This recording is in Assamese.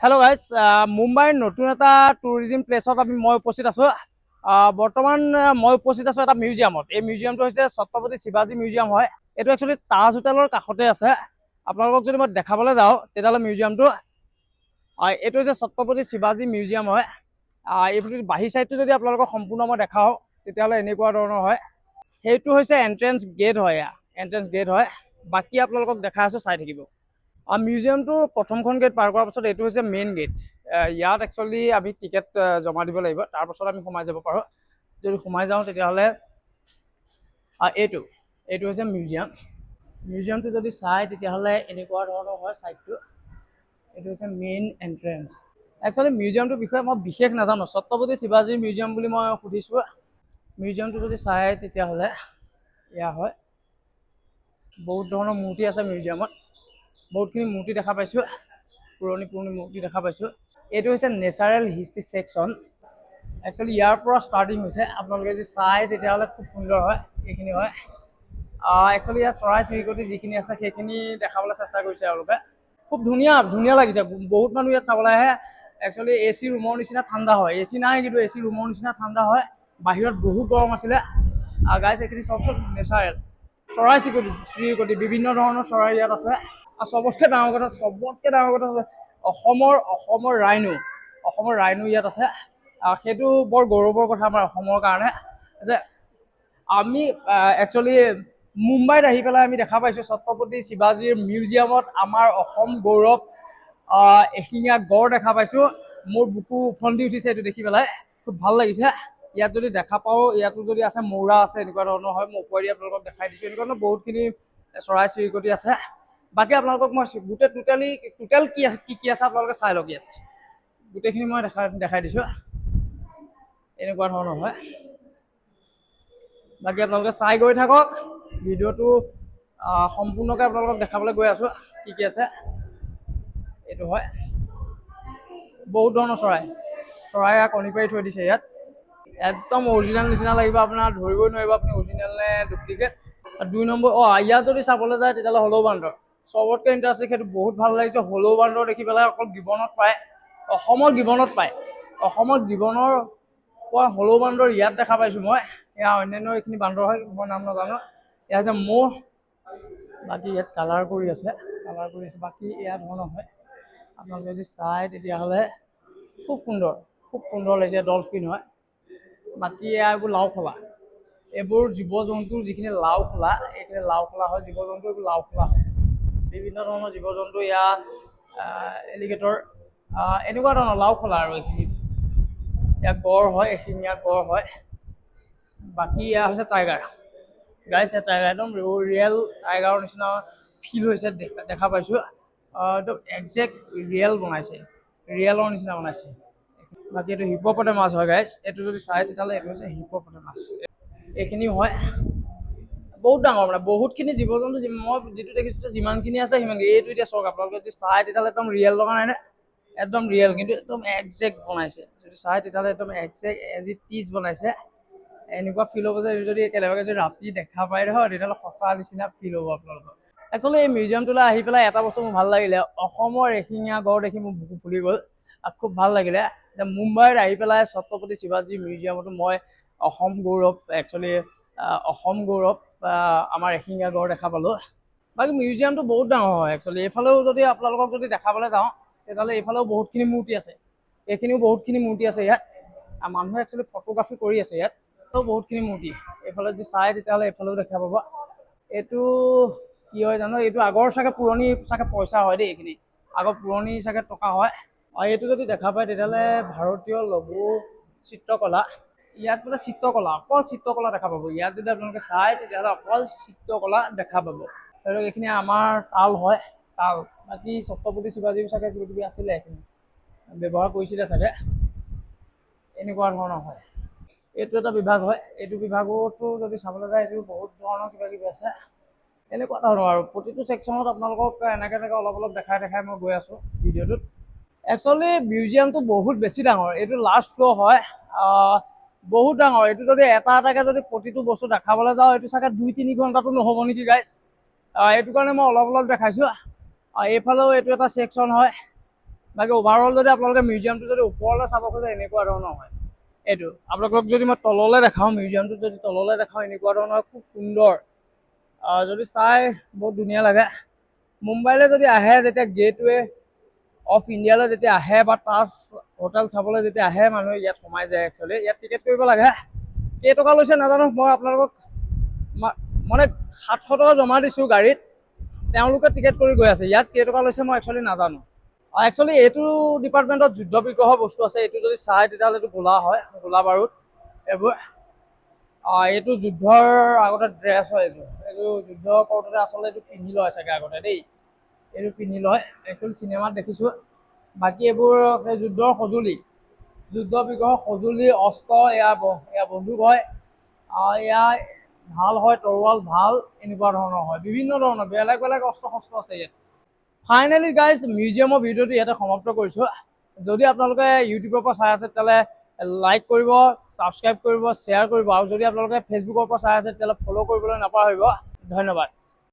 হেল্ল' গাইজ, মুম্বাইৰ নতুন এটা টুৰিজিম প্লেচত মই উপস্থিত আছোঁ। বৰ্তমান মই উপস্থিত আছোঁ এটা মিউজিয়ামত। এই মিউজিয়ামটো হৈছে ছত্ৰপতি শিৱাজী মিউজিয়াম হয়। এইটো একচুৱেলি তাজ হোটেলৰ কাষতে আছে। আপোনালোকক যদি মই দেখাবলৈ যাওঁ তেতিয়াহ'লে মিউজিয়ামটো এইটো হৈছে ছত্ৰপতি শিৱাজী মিউজিয়াম হয়। এই বাহিৰ চাইডটো যদি আপোনালোকক সম্পূৰ্ণ মই দেখাওঁ তেতিয়াহ'লে এনেকুৱা ধৰণৰ হয়। সেইটো হৈছে এণ্ট্ৰেঞ্চ গেট হয়, এণ্ট্ৰেঞ্চ গেট হয়। বাকী আপোনালোকক দেখাই আছোঁ, চাই থাকিব। মিউজিয়ামটো প্ৰথমখন গেট পাৰ কৰাৰ পাছত এইটো হৈছে মেইন গেট। ইয়াত একচুৱেলি আমি টিকেট জমা দিব লাগিব, তাৰপাছত আমি সোমাই যাব পাৰোঁ। যদি সোমাই যাওঁ তেতিয়াহ'লে এইটো হৈছে মিউজিয়াম। মিউজিয়ামটো যদি চাই তেতিয়াহ'লে এনেকুৱা ধৰণৰ হয় চাইডটো। এইটো হৈছে মেইন এণ্ট্ৰেঞ্চ। একচুৱেলি মিউজিয়ামটোৰ বিষয়ে মই বিশেষ নাজানো। ছত্ৰপতি শিৱাজী মিউজিয়াম বুলি মই সুধিছোঁ। মিউজিয়ামটো যদি চাই তেতিয়াহ'লে এয়া হয়। বহুত ধৰণৰ মূৰ্তি আছে মিউজিয়ামত। বহুতখিনি মূৰ্তি দেখা পাইছোঁ, পুৰণি মূৰ্তি দেখা পাইছোঁ। এইটো হৈছে নেচাৰেল হিষ্ট্ৰী ছেকশ্যন। একচুৱেলি ইয়াৰ পৰা ষ্টাৰ্টিং হৈছে। আপোনালোকে যদি চাই তেতিয়াহ'লে খুব সুন্দৰ হয়। এইখিনি হয় একচুৱেলি ইয়াত চৰাই চিৰিকটি যিখিনি আছে সেইখিনি দেখাবলৈ চেষ্টা কৰিছে এওঁলোকে। খুব ধুনীয়া লাগিছে। বহুত মানুহ ইয়াত চাবলৈ আহে। একচুৱেলি এ চি ৰুমৰ নিচিনা ঠাণ্ডা হয়। এ চি নাই, কিন্তু এ চি ৰুমৰ নিচিনা ঠাণ্ডা হয়। বাহিৰত বহুত গৰম আছিলে। গাইছ, এইখিনি চাওকচোন, নেচাৰেল চৰাই চিৰিকটি বিভিন্ন ধৰণৰ চৰাই ইয়াত আছে। আৰু চবতকৈ ডাঙৰ কথা হৈছে অসমৰ ৰাইনো ইয়াত আছে। সেইটো বৰ গৌৰৱৰ কথা আমাৰ অসমৰ কাৰণে যে আমি একচুৱেলি মুম্বাইত আহি পেলাই আমি দেখা পাইছোঁ ছত্ৰপতি শিৱাজীৰ মিউজিয়ামত আমাৰ অসম গৌৰৱ এশিঙীয়া গড় দেখা পাইছোঁ। মোৰ বুকু উফন্দি উঠিছে এইটো দেখি পেলাই। খুব ভাল লাগিছে। ইয়াত যদি দেখা পাওঁ, ইয়াতো যদি আছে মৌৰা আছে, এনেকুৱা ধৰণৰ হয়। মই ওপৰেদি আপোনালোকক দেখাই দিছোঁ। এনেকুৱা ধৰণৰ বহুতখিনি চৰাই চিৰিকটি আছে। বাকী আপোনালোকক মই টোটেল কি আছে আপোনালোকে চাই লওক। ইয়াত গোটেইখিনি মই দেখাই দিছোঁ। এনেকুৱা ধৰণৰ হয়। বাকী আপোনালোকে চাই গৈ থাকক। ভিডিঅ'টো সম্পূৰ্ণকৈ আপোনালোকক দেখাবলৈ গৈ আছোঁ কি আছে। এইটো হয় বহুত ধৰণৰ চৰাই কণী পাৰি থৈ দিছে ইয়াত। একদম অৰিজিনেল নিচিনা লাগিব, আপোনাৰ ধৰিবই নোৱাৰিব আপুনি অৰিজিনেল নে ডুপ্লিকেট। 2 নম্বৰ ইয়াত যদি চাবলৈ যায় তেতিয়াহ'লে হলৌ বান্দৰ চবতকৈ ইণ্টাৰেষ্টিং। সেইটো বহুত ভাল লাগিছে। হলৌ বান্দৰ দেখি পেলাই অকল গিবনত পায়, অসমৰ গিবনৰ পৰা হলৌ বান্দৰ ইয়াত দেখা পাইছোঁ মই। এয়া অন্যান্য এইখিনি বান্দৰ হয়, মই নাম নাজানো। এয়া হৈছে ম'হ। বাকী ইয়াত কালাৰ কৰি আছে। বাকী এয়া ধৰণৰ হয়। আপোনালোকে যদি চাই তেতিয়াহ'লে খুব সুন্দৰ লাগিছে। ডলফিন হয়। বাকী এইবোৰ লাওখোলা, এইবোৰ জীৱ জন্তুৰ যিখিনি লাওখোলা, এইখিনি লাওখোলা হয়। জীৱ জন্তু এইবোৰ লাওখোলা হয়। বিভিন্ন ধৰণৰ জীৱ জন্তু ইয়াত এলিগেটৰ এনেকুৱা ধৰণৰ লাওখোলা আৰু এইখিনি। ইয়াত গড় হয়, এশিঙীয়া গড় হয়। বাকী এয়া হৈছে টাইগাৰ। গাইছ, টাইগাৰ একদম ৰিয়েল টাইগাৰৰ নিচিনা ফিল হৈছে, দেখা পাইছোঁ। একদম একজেক্ট ৰিয়েলৰ নিচিনা বনাইছে। বাকী এইটো হিপপটেমাছ হয় গাইছ। এইটো যদি চাই তেতিয়াহ'লে এইটো হৈছে হিপপটেমাছ। এইখিনিও হয়। বহুত ডাঙৰ, মানে বহুতখিনি জীৱ জন্তু মই যিটো দেখিছোঁ যিমানখিনি আছে সিমানখিনি। এইটো এতিয়া চাওক, আপোনালোকে যদি চাই তেতিয়াহ'লে একদম ৰিয়েল লগা নাই নে? একদম ৰিয়েল, কিন্তু একদম একজেক্ট বনাইছে। যদি চাই তেতিয়াহ'লে একদম একজেক্ট এজ ইট ইজ বনাইছে। এনেকুৱা ফিল হ'ব যে যদি কেনেবাকৈ যদি ৰাতি দেখা পায় নহয় তেতিয়াহ'লে সঁচা নিচিনা ফিল হ'ব আপোনালোকৰ। একচুৱেলি এই মিউজিয়ামটোলৈ আহি পেলাই এটা বস্তু মোৰ ভাল লাগিলে। অসমৰ এশিঙীয়া গড় দেখি মোৰ বুকু ফুলি গ'ল। খুব ভাল লাগিলে যে মুম্বাইত আহি পেলাই ছত্ৰপতি শিৱাজী মিউজিয়ামতো মই অসম গৌৰৱ আমাৰ এশিঙীয়া গড় দেখা পালোঁ। বাকী মিউজিয়ামটো বহুত ডাঙৰ হয় একচুৱেলি। এইফালেও যদি আপোনালোকক যদি দেখাবলৈ যাওঁ তেতিয়াহ'লে এইফালেও বহুতখিনি মূৰ্তি আছে। এইখিনিও বহুতখিনি মূৰ্তি আছে ইয়াত। মানুহে একচুৱেলি ফটোগ্ৰাফী কৰি আছে ইয়াত। বহুতখিনি মূৰ্তি। এইফালে যদি চাই তেতিয়াহ'লে এইফালেও দেখা পাব। এইটো কি হয় জানো, এইটো আগৰ পুৰণি পইচা হয় দেই। এইখিনি আগৰ পুৰণি টকা হয়। এইটো যদি দেখা পায় তেতিয়াহ'লে ভাৰতীয় লঘু চিত্ৰকলা। ইয়াত বোলে অকল চিত্ৰকলা দেখা পাব। ইয়াত যদি আপোনালোকে চাই তেতিয়াহ'লে অকল চিত্ৰকলা দেখা পাব। ধৰি লওক এইখিনি আমাৰ তাল হয়, তাল। বাকী ছত্ৰপতি শিৱাজীও কিবা কিবি আছিলে, এইখিনি ব্যৱহাৰ কৰিছিলে চাগে। এনেকুৱা ধৰণৰ হয়। এইটো এটা বিভাগ হয়। এইটো বিভাগতো যদি চাবলৈ যায় এইটো বহুত ধৰণৰ কিবা কিবি আছে। এনেকুৱা ধৰণৰ আৰু প্ৰতিটো ছেকশ্যনত আপোনালোকক এনেকৈ অলপ দেখাই মই গৈ আছোঁ ভিডিঅ'টোত। একচুৱেলি মিউজিয়ামটো বহুত বেছি ডাঙৰ। এইটো লাষ্ট ফ্ল'ৰ হয়। বহুত ডাঙৰ। এইটো যদি এটাকৈ যদি প্ৰতিটো বস্তু দেখাবলৈ যাওঁ এইটো চাগে 2-3 ঘণ্টাটো নহ'ব নেকি গাইছ। এইটো কাৰণে মই অলপ দেখাইছোঁ। এইফালেও এইটো এটা ছেকশ্যন হয়। বাকী অভাৰঅল যদি আপোনালোকে মিউজিয়ামটো যদি ওপৰলৈ চাব খোজে এনেকুৱা ধৰণৰ হয় এইটো। আপোনালোকক যদি মই তললৈ দেখাওঁ, মিউজিয়ামটো যদি তললৈ দেখাওঁ এনেকুৱা ধৰণৰ খুব সুন্দৰ, যদি চাই বহুত ধুনীয়া লাগে। মুম্বাইলৈ যদি আহে, যেতিয়া গেটৱে অফ ইণ্ডিয়ালৈ যেতিয়া আহে বা তাজ হোটেল চাবলৈ যেতিয়া আহে মানুহে, ইয়াত সোমাই যায়। একচুৱেলি ইয়াত টিকেট কৰিব লাগে। কেইটকা লৈছে নাজানো, মই আপোনালোকক মানে 700 টকা জমা দিছোঁ গাড়ীত, তেওঁলোকে টিকেট কৰি গৈ আছে। ইয়াত কেইটকা লৈছে মই একচুৱেলি নাজানো। একচুৱেলি এইটো ডিপাৰ্টমেণ্টত যুদ্ধ বিগ্ৰহৰ বস্তু আছে। এইটো যদি চাই তেতিয়াহ'লে এইটো গোলা হয়, গোলা বাৰুদ এইবোৰ। এইটো যুদ্ধৰ আগতে ড্ৰেছ হয়। এইটো যুদ্ধ কৰোঁতে আচলতে এইটো পিন্ধি লয় চাগে আগতে দেই, এইটো পিন্ধি লয়। একচুৱেলি চিনেমাত দেখিছোঁ। বাকী এইবোৰ যুদ্ধৰ সঁজুলি, যুদ্ধ বিগ্ৰহৰ সঁজুলি, অস্ত্ৰ, এয়া বন্দুক হয়, এয়া ঢাল হয়, তৰোৱাল, ঢাল, এনেকুৱা ধৰণৰ হয়। বিভিন্ন ধৰণৰ বেলেগ বেলেগ অস্ত্ৰ শস্ত্ৰ আছে ইয়াত। ফাইনেলি গাইজ, মিউজিয়ামৰ ভিডিঅ'টো ইয়াতে সমাপ্ত কৰিছোঁ। যদি আপোনালোকে ইউটিউবৰ পৰা চাই আছে তেতিয়াহ'লে লাইক কৰিব, ছাবস্ক্ৰাইব কৰিব, শ্বেয়াৰ কৰিব, আৰু যদি আপোনালোকে ফেচবুকৰ পৰা চাই আছে তেতিয়াহ'লে ফ'ল' কৰিবলৈ নাপাহৰিব। ধন্যবাদ।